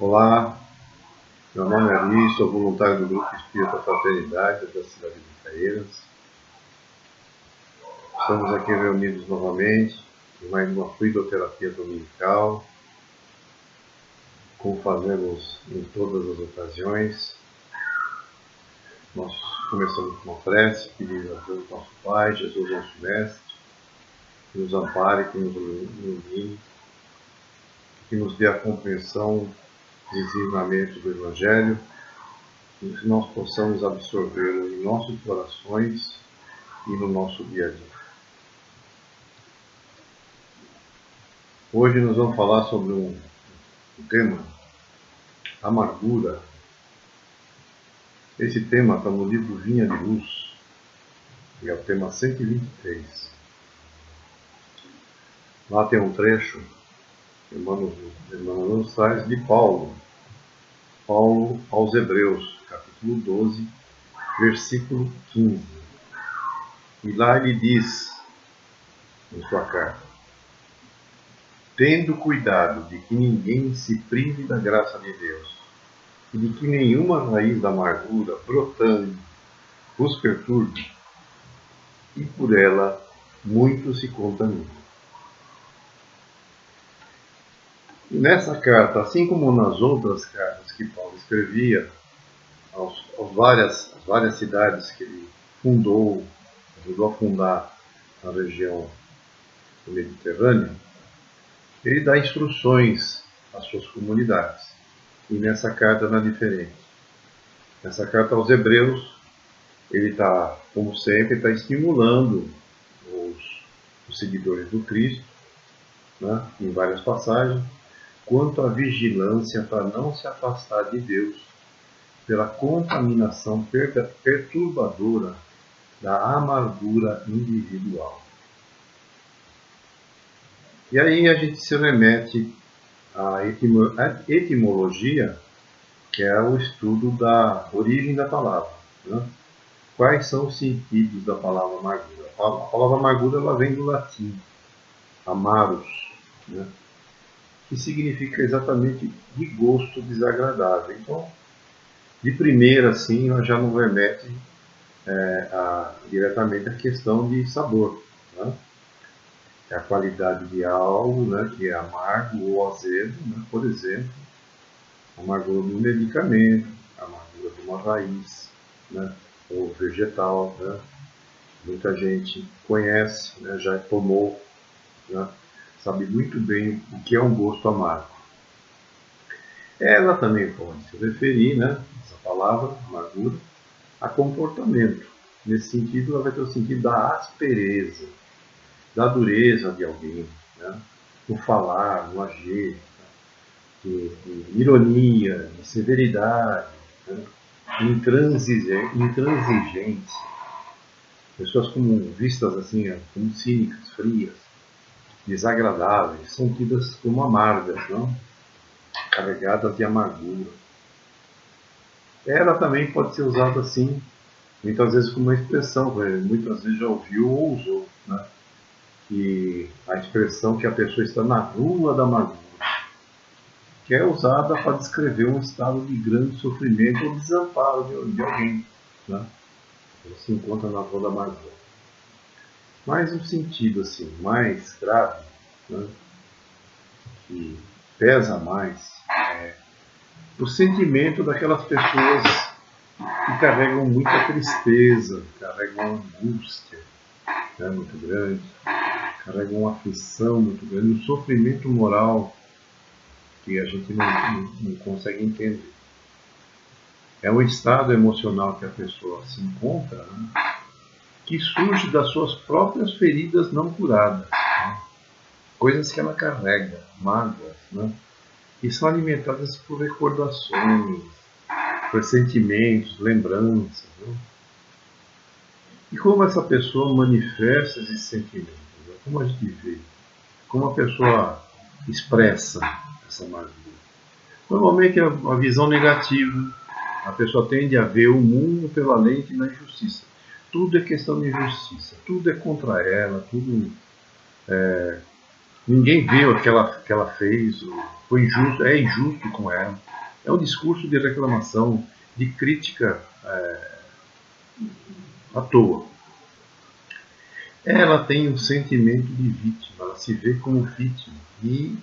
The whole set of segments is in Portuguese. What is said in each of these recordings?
Olá, meu nome é Ari, sou voluntário do Grupo Espírita Fraternidade da cidade de Caieiras. Estamos aqui reunidos novamente em mais uma fluidoterapia dominical, como fazemos em todas as ocasiões. Nós começamos com uma prece, pedindo a Deus nosso Pai, Jesus nosso Mestre, que nos ampare, que nos ilumine, que nos dê a compreensão dos ensinamentos do Evangelho, e que nós possamos absorvê-lo em nossos corações e no nosso dia a dia. Hoje nós vamos falar sobre um tema, amargura. Esse tema está no livro Vinha de Luz, e é o tema 123. Lá tem um trecho, Emmanuel traz de Paulo aos Hebreus, capítulo 12, versículo 15. E lá ele diz, em sua carta: tendo cuidado de que ninguém se prive da graça de Deus, e de que nenhuma raiz da amargura brotando os perturbe, e por ela muitos se contaminam. E nessa carta, assim como nas outras cartas que Paulo escrevia às várias cidades que ele ajudou a fundar na região do Mediterrâneo, ele dá instruções às suas comunidades. E nessa carta não é diferente. Nessa carta aos Hebreus, ele está, como sempre, estimulando os seguidores do Cristo, né, em várias passagens, quanto à vigilância para não se afastar de Deus pela contaminação perturbadora da amargura individual. E aí a gente se remete à etimologia, que é o estudo da origem da palavra, né? Quais são os sentidos da palavra amargura? A palavra amargura ela vem do latim, amarus, né? Que significa exatamente de gosto desagradável. Então, de primeira, assim, ela já não remete diretamente à questão de sabor, né? É a qualidade de algo, né, que é amargo ou azedo, né? Por exemplo, a amargura de um medicamento, a amargura de uma raiz, né, ou vegetal, né? Muita gente conhece, né, já tomou, né, sabe muito bem o que é um gosto amargo. Ela também pode se referir, né, essa palavra, amargura, a comportamento. Nesse sentido, ela vai ter o sentido da aspereza, da dureza de alguém, né, no falar, no agir, de ironia, de severidade, né, intransigência. Pessoas como vistas assim, como cínicas, frias, desagradáveis, são tidas como amargas, não? Carregadas de amargura. Ela também pode ser usada assim, muitas vezes como uma expressão, muitas vezes já ouviu ou usou, né? Que a expressão que a pessoa está na rua da amargura, que é usada para descrever um estado de grande sofrimento ou desamparo de alguém, né? Ele se encontra na rua da amargura. Mas um sentido assim, mais grave, né, que pesa mais, é o sentimento daquelas pessoas que carregam muita tristeza, carregam angústia, né, muito grande, carregam uma aflição muito grande, um sofrimento moral que a gente não consegue entender. É um estado emocional que a pessoa se encontra, né, que surge das suas próprias feridas não curadas, né? Coisas que ela carrega, mágoas, né? E são alimentadas por recordações, por sentimentos, lembranças, né? E como essa pessoa manifesta esses sentimentos? Né? Como a gente vê? Como a pessoa expressa essa amargura? Normalmente é uma visão negativa. A pessoa tende a ver o mundo pela lente da injustiça. Tudo é questão de injustiça, tudo é contra ela, tudo ninguém viu o que ela fez, foi injusto, é injusto com ela. É um discurso de reclamação, de crítica à toa. Ela tem um sentimento de vítima, ela se vê como vítima e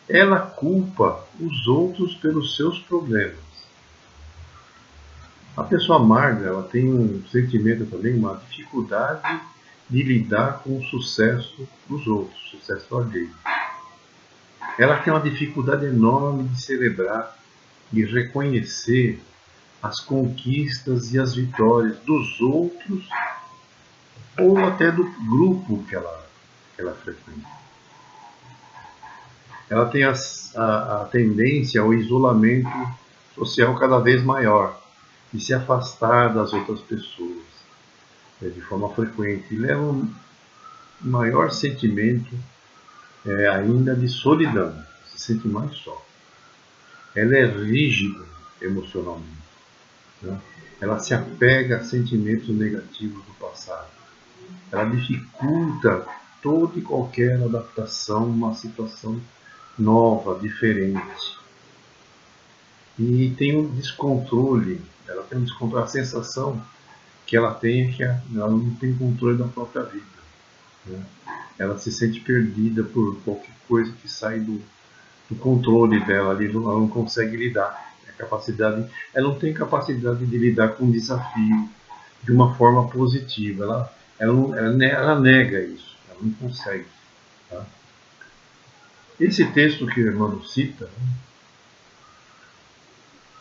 ela culpa os outros pelos seus problemas. A pessoa amarga, ela tem um sentimento também, uma dificuldade de lidar com o sucesso dos outros, sucesso alheio. Ela tem uma dificuldade enorme de celebrar e reconhecer as conquistas e as vitórias dos outros ou até do grupo que ela frequenta. Ela tem a tendência ao isolamento social cada vez maior e se afastar das outras pessoas de forma frequente e leva um maior sentimento ainda de solidão, se sente mais só. Ela é rígida emocionalmente, né? Ela se apega a sentimentos negativos do passado. Ela dificulta toda e qualquer adaptação a uma situação nova, diferente. E tem um descontrole, ela tem um descontrole, a sensação que ela tem é que ela não tem controle da própria vida, né? Ela se sente perdida por qualquer coisa que sai do controle dela, ali, ela não consegue lidar. Ela não tem capacidade de lidar com o desafio de uma forma positiva. Ela nega isso, ela não consegue. Tá? Esse texto que o Emmanuel cita,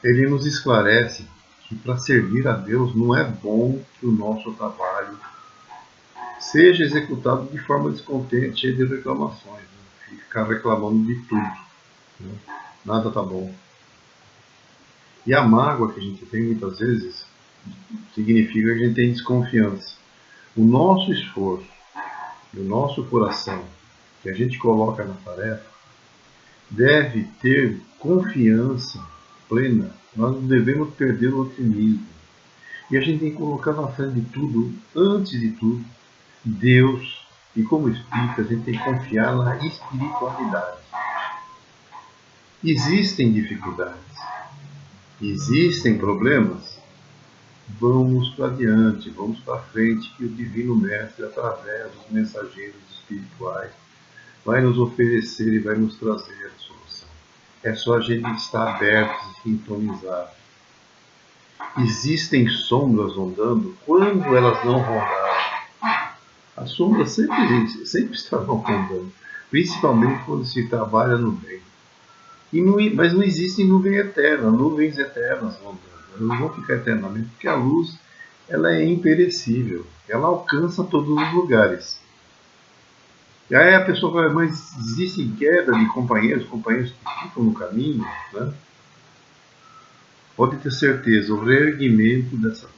ele nos esclarece que para servir a Deus não é bom que o nosso trabalho seja executado de forma descontente, cheia de reclamações, né? E ficar reclamando de tudo, né? Nada está bom. E a mágoa que a gente tem muitas vezes significa que a gente tem desconfiança. O nosso esforço e o nosso coração que a gente coloca na tarefa deve ter confiança plena. Nós não devemos perder o otimismo. E a gente tem que colocar na frente de tudo, antes de tudo, Deus. E como espírita, a gente tem que confiar na espiritualidade. Existem dificuldades, existem problemas. Vamos para diante, vamos para frente, que o Divino Mestre, através dos mensageiros espirituais, vai nos oferecer e vai nos trazer a solução. É só a gente estar aberto e sintonizado. Existem sombras rondando quando elas não rondaram. As sombras sempre estarão rondando, principalmente quando se trabalha no bem. Mas não existe nuvem eterna, nuvens eternas rondando. Elas não vão ficar eternamente, porque a luz ela é imperecível, ela alcança todos os lugares. E aí a pessoa fala, mas existe queda de companheiros que ficam no caminho, né? Pode ter certeza, o reerguimento dessa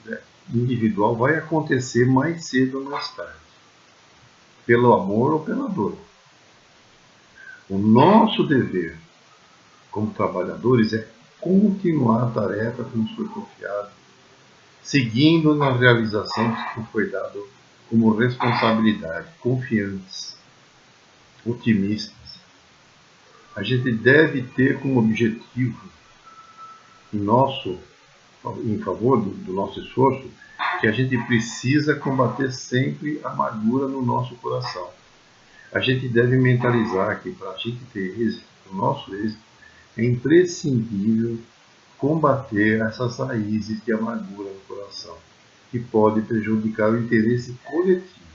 individual vai acontecer mais cedo ou mais tarde, pelo amor ou pela dor. O nosso dever como trabalhadores é continuar a tarefa que nos foi confiada, seguindo na realização que foi dado como responsabilidade, confiantes, otimistas. A gente deve ter como objetivo, em favor do nosso esforço, que a gente precisa combater sempre a amargura no nosso coração. A gente deve mentalizar que para a gente ter êxito, o nosso êxito, é imprescindível combater essas raízes de amargura no coração, que pode prejudicar o interesse coletivo.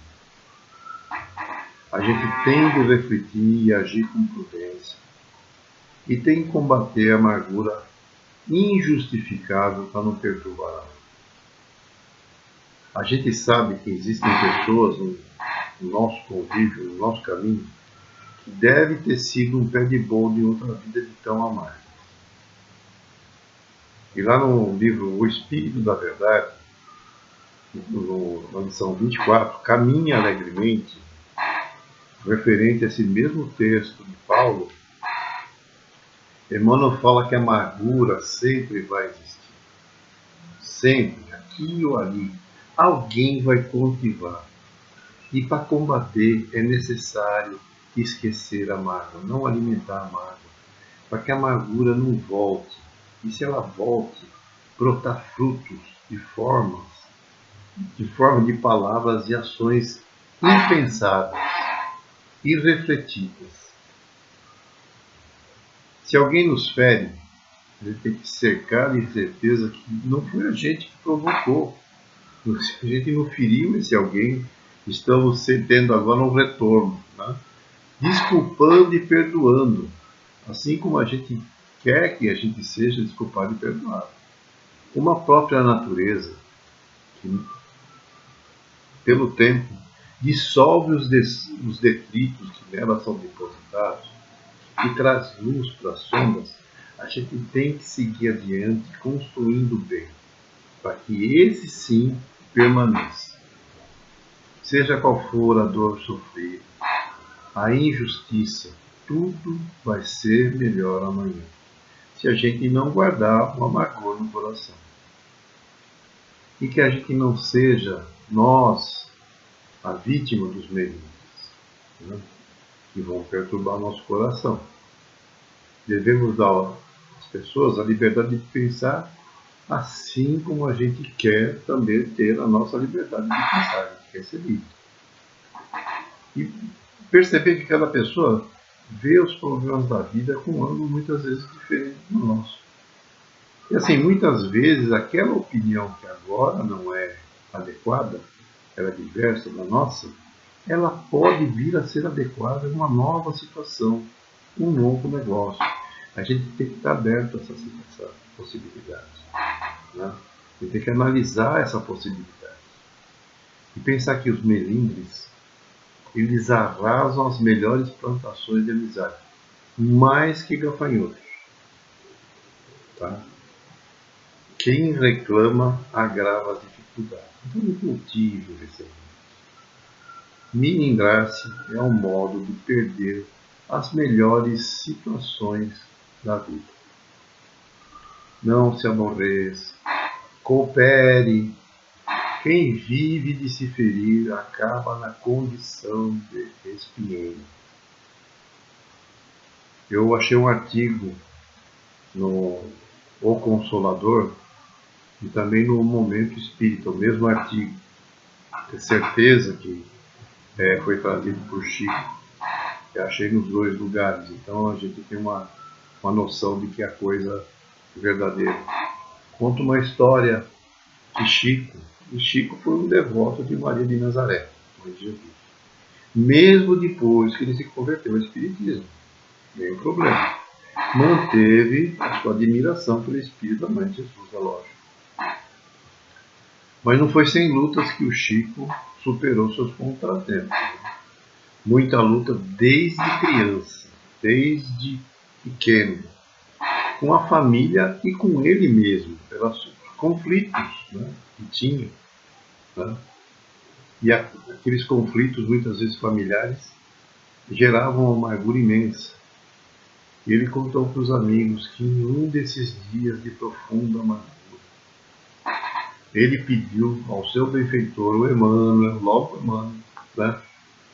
A gente tem de refletir e agir com prudência, e tem que combater a amargura injustificável para não perturbar a alma. A gente sabe que existem pessoas no nosso convívio, no nosso caminho, que devem ter sido um pé de bolo em outra vida de tão amargo. E lá no livro O Espírito da Verdade, na lição 24, Caminhe Alegremente, referente a esse mesmo texto de Paulo, Emmanuel fala que a amargura sempre vai existir. Sempre, aqui ou ali, alguém vai cultivar. E para combater é necessário esquecer a mágoa, não alimentar a mágoa, para que a amargura não volte e se ela volte brotar frutos de forma de palavras e ações impensadas, irrefletidas. Se alguém nos fere, a gente tem que cercar de certeza que não foi a gente que provocou. Se a gente não feriu esse alguém, estamos tendo agora um retorno, né? Desculpando e perdoando, assim como a gente quer que a gente seja desculpado e perdoado. Uma própria natureza que, pelo tempo, dissolve os detritos que nela são depositados e traz luz para as sombras, a gente tem que seguir adiante construindo o bem, para que esse sim permaneça. Seja qual for a dor sofrida, a injustiça, tudo vai ser melhor amanhã, se a gente não guardar o amargor no coração. E que a gente não seja nós a vítima dos melindres, né, que vão perturbar nosso coração. Devemos dar às pessoas a liberdade de pensar assim como a gente quer também ter a nossa liberdade de pensar, a gente quer ser livre. E perceber que cada pessoa vê os problemas da vida com um ângulo muitas vezes diferente do nosso. E assim, muitas vezes aquela opinião que agora não é adequada, ela é diversa da nossa, ela pode vir a ser adequada em uma nova situação, um novo negócio. A gente tem que estar aberto a essa possibilidade, né? A gente tem que analisar essa possibilidade e pensar que os melindres, eles arrasam as melhores plantações de amizade, mais que gafanhotos, tá? Quem reclama agrava as dificuldades. Então não cultive o ressentimento. Melindrar-se é um modo de perder as melhores situações da vida. Não se aborreça, coopere. Quem vive de se ferir acaba na condição de espinheiro. Eu achei um artigo no O Consolador e também no Momento Espírita, o mesmo artigo. Tenho certeza que foi trazido por Chico. Eu achei nos dois lugares, então a gente tem uma noção de que a coisa é verdadeira. Conta uma história de Chico, e Chico foi um devoto de Maria de Nazaré, mãe de Jesus. Mesmo depois que ele se converteu ao Espiritismo, nenhum problema. Manteve a sua admiração pelo Espírito da Mãe de Jesus, é lógico. Mas não foi sem lutas que o Chico superou seus contratempos. Muita luta desde criança, desde pequeno, com a família e com ele mesmo, pelos conflitos, né, que tinha. Né? E aqueles conflitos, muitas vezes familiares, geravam uma amargura imensa. E ele contou para os amigos que em um desses dias de profunda amargura, ele pediu ao seu benfeitor, o Emmanuel, logo Emmanuel, né,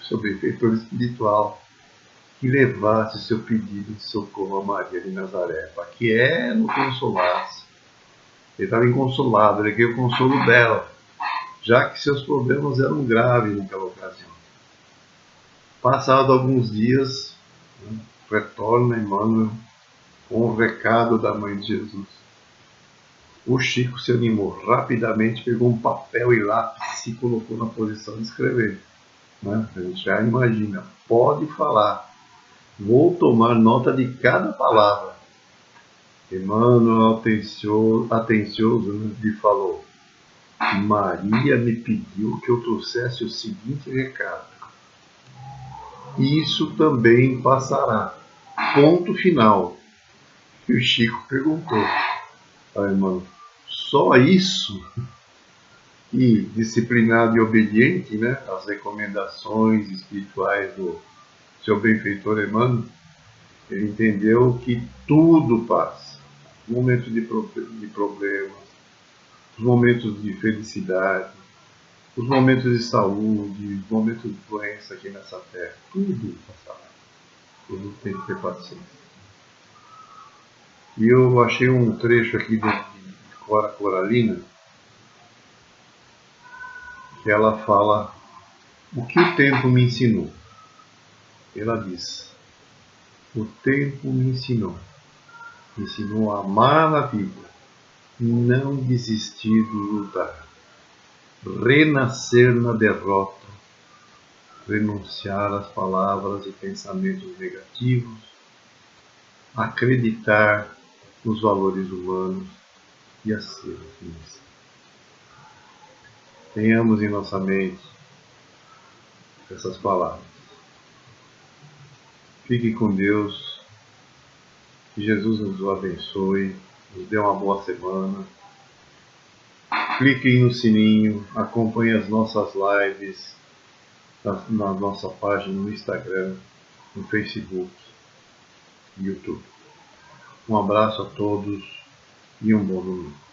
seu benfeitor espiritual, que levasse seu pedido de socorro a Maria de Nazaré, para que ela o consolasse. Ele estava inconsolável, ele queria o consolo dela, já que seus problemas eram graves naquela ocasião. Passados alguns dias, né, retorna Emmanuel com o recado da Mãe de Jesus. O Chico se animou rapidamente, pegou um papel e lápis e se colocou na posição de escrever. Né? A gente já imagina, pode falar, vou tomar nota de cada palavra. Emmanuel, atencioso, lhe falou: Maria me pediu que eu trouxesse o seguinte recado. Isso também passará. Ponto final. E o Chico perguntou: Emmanuel, só isso? E disciplinado e obediente, né, às recomendações espirituais do seu benfeitor Emmanuel, ele entendeu que tudo passa. Os momentos de problemas, os momentos de felicidade, os momentos de saúde, os momentos de doença aqui nessa terra, tudo passará. Tudo tem que ter paciência. E eu achei um trecho aqui de Cora Coralina, que ela fala o que o tempo me ensinou. Ela diz: o tempo me ensinou a amar a vida, não desistir do lutar, renascer na derrota, renunciar às palavras e pensamentos negativos, acreditar nos valores humanos e a ser feliz. Tenhamos em nossa mente essas palavras. Fique com Deus, que Jesus nos abençoe, nos dê uma boa semana. Clique no sininho, acompanhe as nossas lives na nossa página no Instagram, no Facebook e YouTube. Um abraço a todos e um bom domingo.